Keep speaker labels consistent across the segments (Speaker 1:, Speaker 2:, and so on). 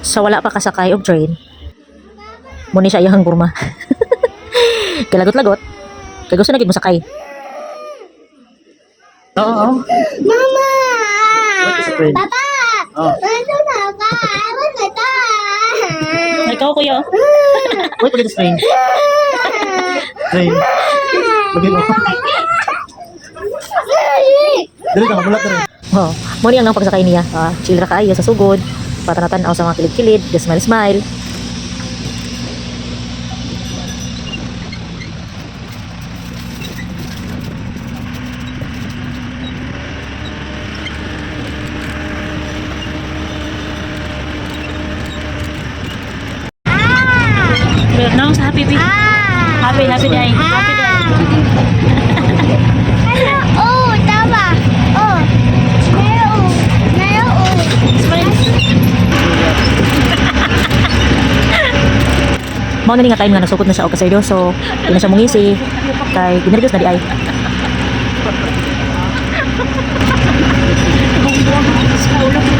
Speaker 1: Sa wala pa kasakay og train, muna siya iyang gurma. Kalagot-lagot, kaya gusto na gid mo sakay. Oo.
Speaker 2: Mama!
Speaker 1: What is a train?
Speaker 2: Papa!
Speaker 1: Oh.
Speaker 2: Ito na ka! Ewan na ta!
Speaker 1: Ikaw kuya. Wait, pagkita sa train. Train. Lagi mo. Dali ka, magulat na rin. Oh, muna ang pagsakay niya. Chill ra kayo sa sugod. Para natanaw sa mga kilid-kilid. Just smile-smile. Nang sa happy day. Happy day. Happy day.
Speaker 2: Ano? Oh, tama! Oh! Meron! Meron!
Speaker 1: Mao na ni nga time nga nasukot na siya og kaseryoso. Di na siya mungisi. Kay ginervyos na di ay.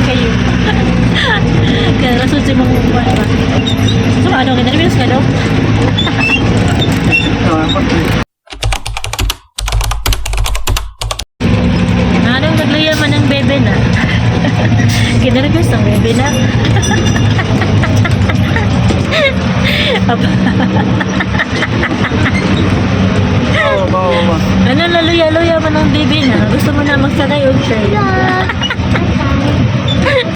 Speaker 3: kayo. Kaya rason si mga upan ba? So ano, ginervyos ka daw? Ano, naglayaman ng bebe na. Ginervyos ang bebe na. Ano, laluya-luya man ang bebe na. Gusto mo na magsakay og train.